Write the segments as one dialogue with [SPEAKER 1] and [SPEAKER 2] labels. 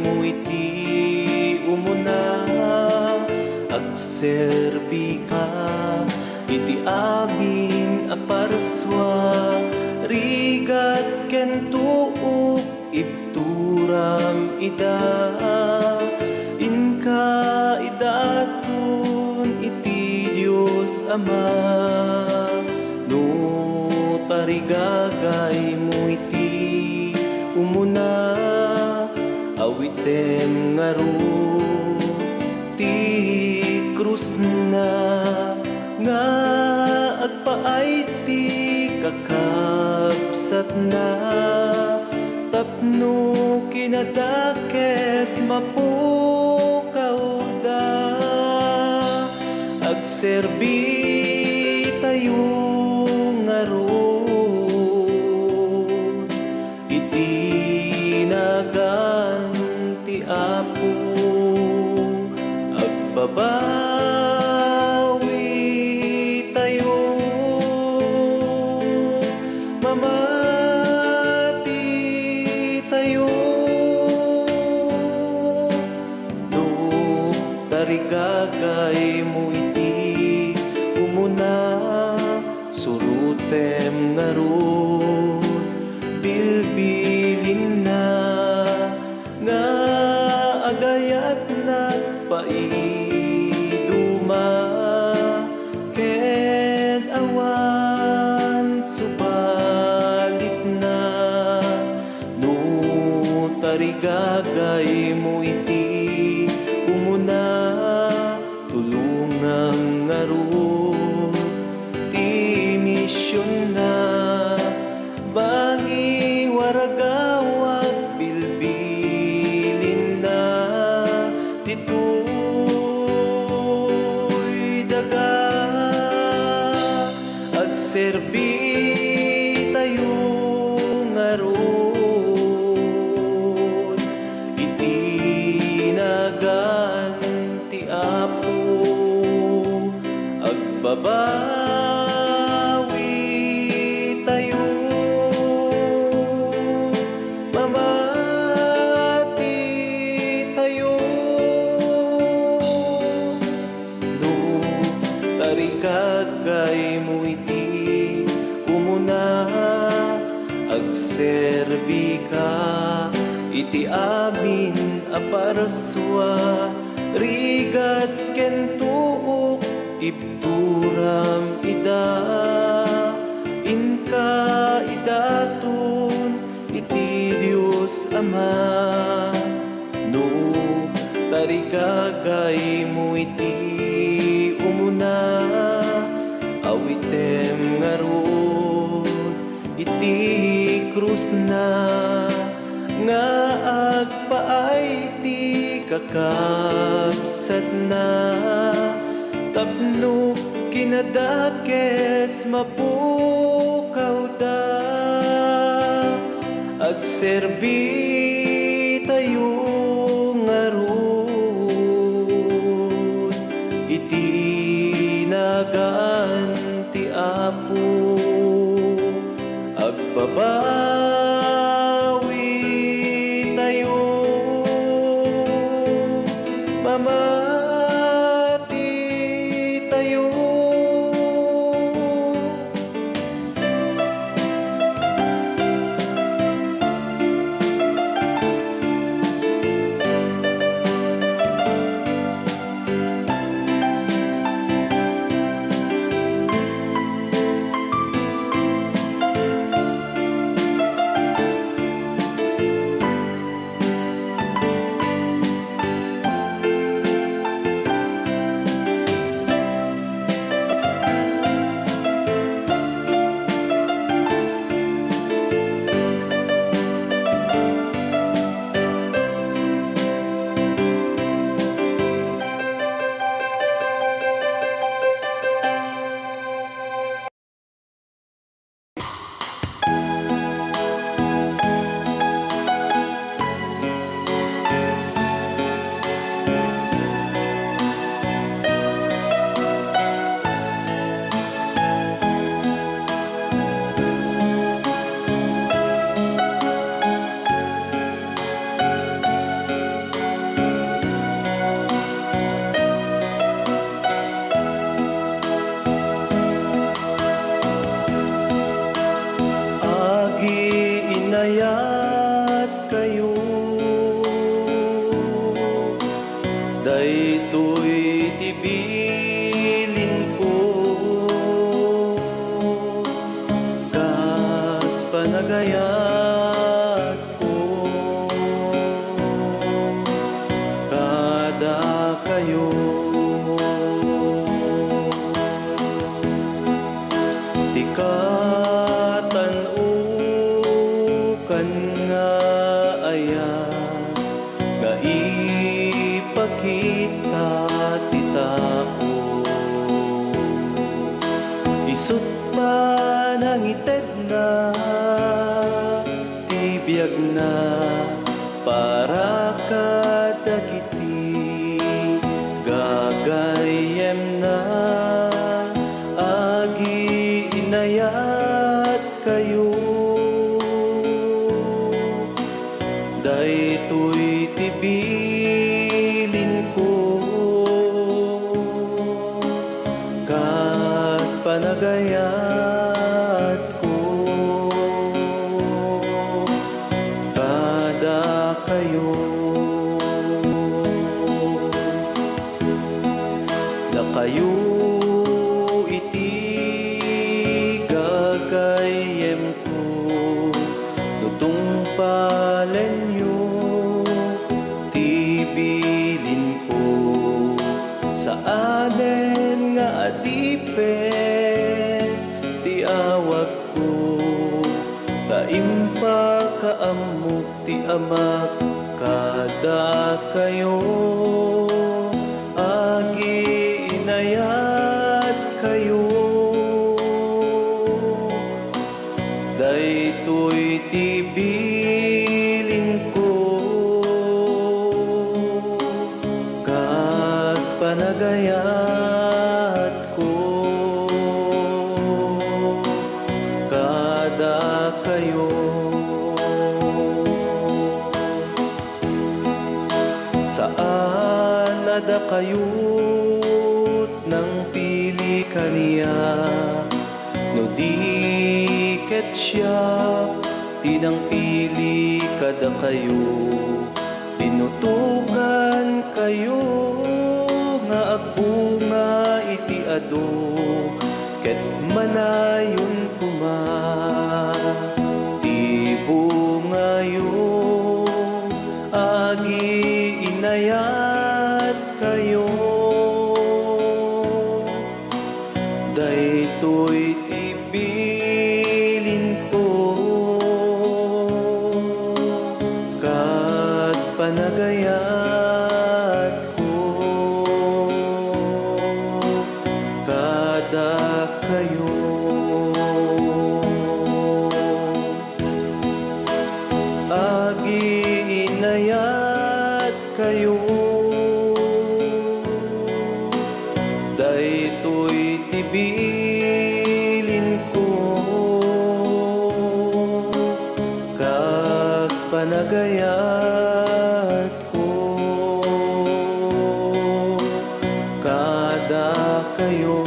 [SPEAKER 1] mo iti umuna, agserbi ka iti amin a parswa, rigat ken tuop ibturam ida, inka idatun iti Dios Ama. No tarigagay mo iti umuna, awitem ngaro ti krus na, nga agpaay ti kakabsat na, tapno kinadakes mapukaw da, agserbi tayo ngaron iti nagan ti Apo, agbabawi tayo, mamati tayo, no tarigagay mo iti umuna, surutem ngaron bilbilin na, nga agayat na paiduma, ken awan subalit na, no tarigagay mo iti umuna, tulungang ngaron ti misyon na, bangi waragawag bilbilin na, dito'y daga, agserbi tayo ngaron iti nagan ti Apo, agbabawi tayo, mamati tayo, no tarigagay mo iti umuna, agserbi ka iti amin a parswa, rigat ken tuok ibturam ida, inka idatun iti Dios Ama. No tarigagay mo iti umuna, awitem ngaron iti krus na, nga agpaay ti kakabsat na, tapno kinadakes mapukaw da, agserbi tayo ngaron iti nagan ti Apo, agbabawi tayo, mamati tayo. nga ipakita ti tao. Isut man ang ited na ti biag na para kadagiti gagayem na agi inayat kayo. Daytoy tibilin ko kas panagayat ko kada kayo. Da kayo iti gagayem ko nutong palenyo tibilin ko sa aden nga adipen ti awag ko kaimpa kaamok ti amak kada kayo agi inayat kayo. Daytoy tibilin ko kas panagayat ko kada kayo. Saan ada kayut ng pili kaniya no di ket siya tinang pili kada kayo. Tinutugan kayo nga agbunga iti ado ket manayon kuma ti bungayo agi inayat kayo. Daytoy tibilin ko kas panagayat ko kada kayo. Agi inayat kayo. Daytoy tibilin ko kas panagayat ko kada kayo.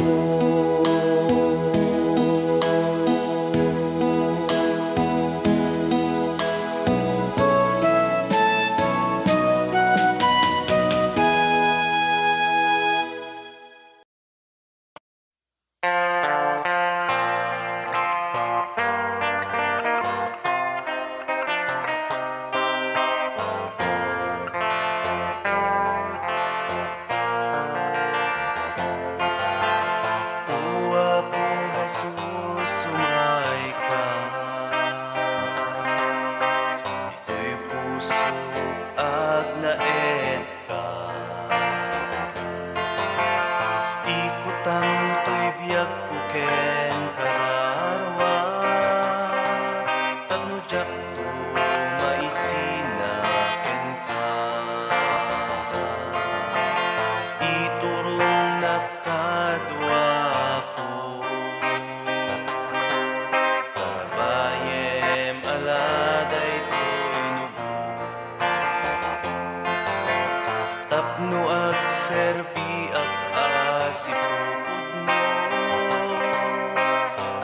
[SPEAKER 1] Tapno ag serbi ag asipupod mo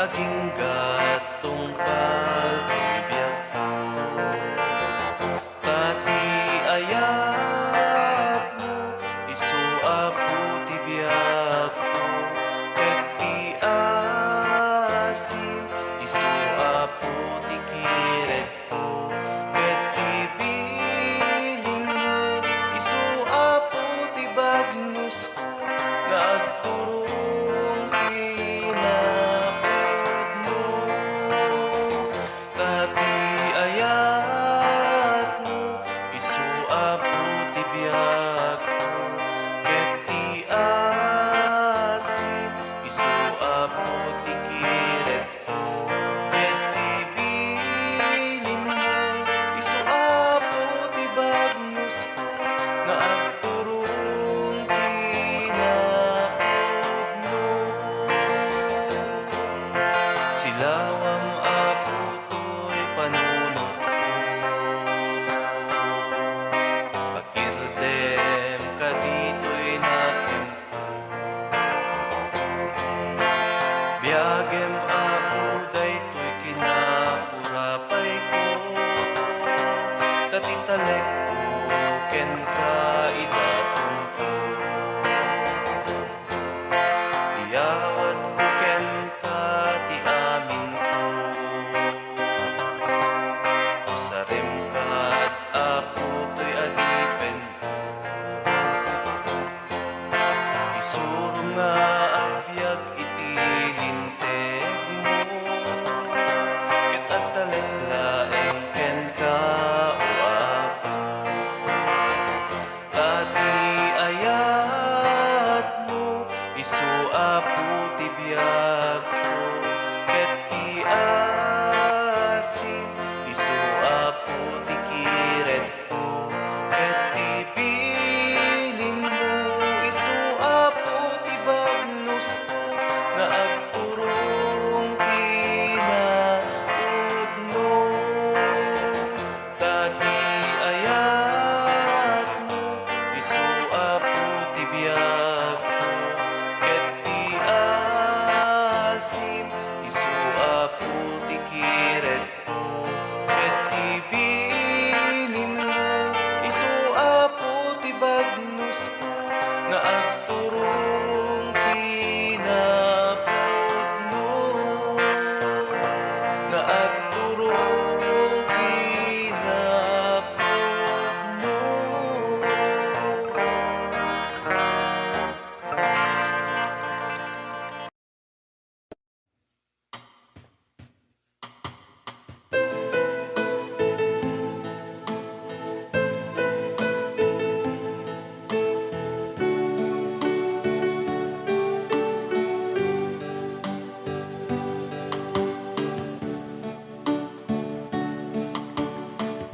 [SPEAKER 1] aging gatong kaltoy biyak ko kati ayat mo isu apo ti biyak ko ket ti asin isu apo ti kiret ko ket ti bilin mo isu apo ti bagnus ko nga agturong tinapod mo kati ayat mo isu apo biyak ko, ket ti asin isu apo ti kiret ko, ket ti bilin mo isu apo ti bagnos ko, nga agturong kinapudno. Silawam apo to'y panunot ko, pakirdem ka dito'y nakem ko, biyagem apo dayto'y kinapurapay ko, tatitalek ko ken ka idaton ko, iyawat ko ken ka ti amin ko, sarem ka at apo to'y adipen ko, isuro nga agbyag iti linteg mo, ket agtalek laeng ken ka o apo, tati ayat mo isu apo ti biyak ko, ket ti asin isu apo ti kiret ko, ket ti bilin mo isu apo ti bagnos ko, nga agturong kinapudno. Tati ayat mo isu apo ti biyak ko, ket ti asin isu apo ti kiret ko, ket ti bilin mo isu apo ti bagnos ko, nga agturong kinapudno, nga agturong kinapudno.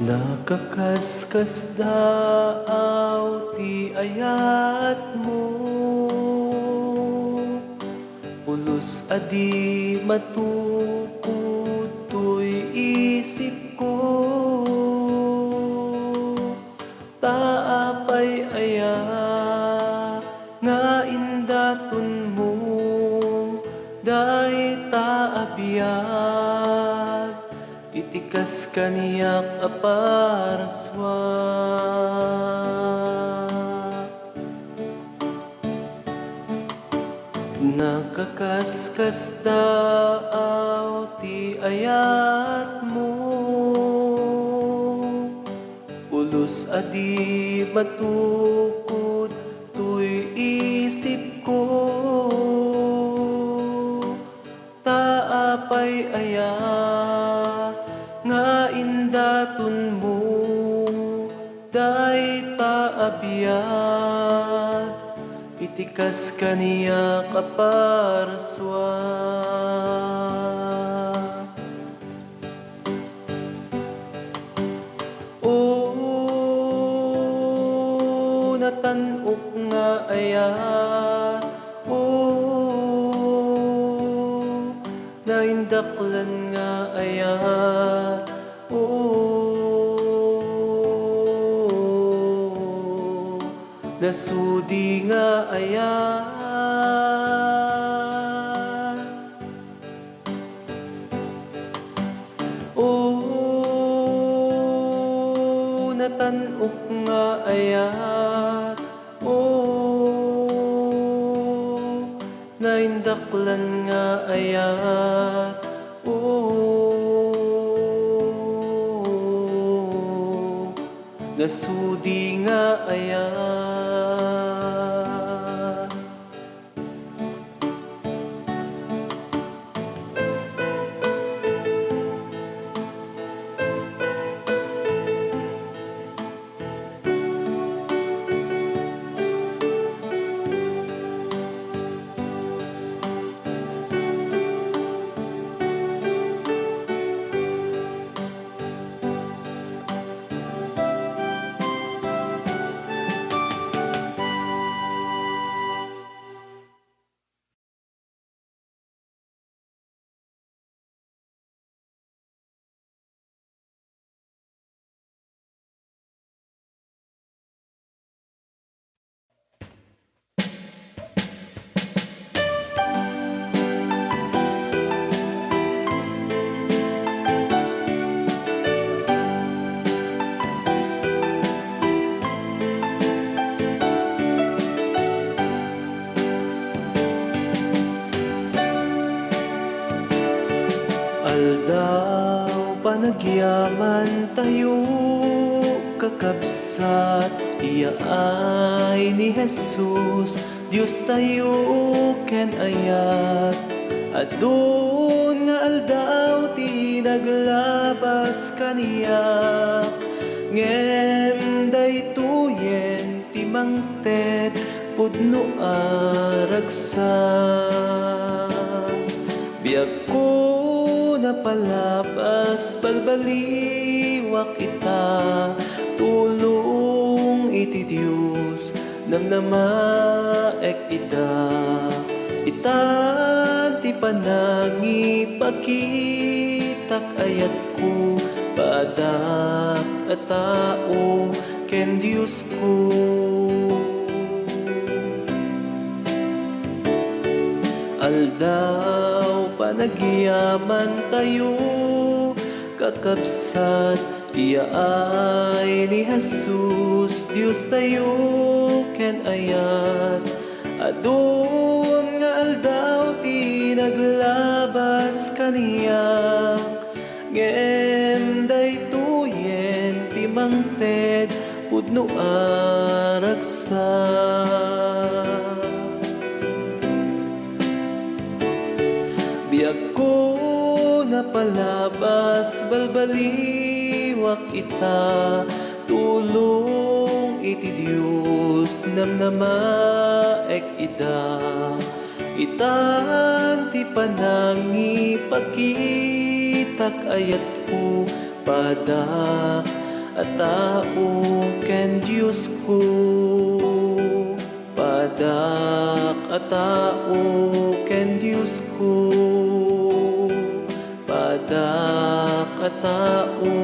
[SPEAKER 1] Nakakaskas daaw ti ayat mo, pulos adi matukod to'y isip ko, taapay aya nga indaton mo, dahi taabiyag itikas kaniyak aparswa. Nakakaskas daaw ti ayat mo, pulos adi matukod to'y isip ko, taapay aya nga indaton mo, dahi taabiyag itikas kaniya kaparswa. O natanok nga aya, o naindaklan nga aya, o nasudi nga aya, o natanok nga aya, o naindaklan nga aya, o nasudi nga aya. panagyaman tayo kakabsat, iya ay ni Jesus, Diyos tayo ken ayat. Adun nga aldaw ti naglabas kaniya, ngem daytoyen ti mangted pudno aragsa. Biag ko napalabas balbaliwak ita, tulong iti Diyos namnama ek ida. Itan ti panangi pakitak ayat ko, badak at tao ken Diyos ko. Aldaw panagyaman tayo kakabsat, iya ay ni Jesus, Diyos tayo ken ayat. Adun nga aldaw ti naglabas kaniya, ngem daytoyen ti mangted pudno aragsa. Biag ko napalabas balbaliwak ita, tulong iti Diyos namnama ek ida. Itan ti panangi pakitak ayat ko, pada at tao ken Diyos ko. Padak at tao ken Diyos ko, padak at tao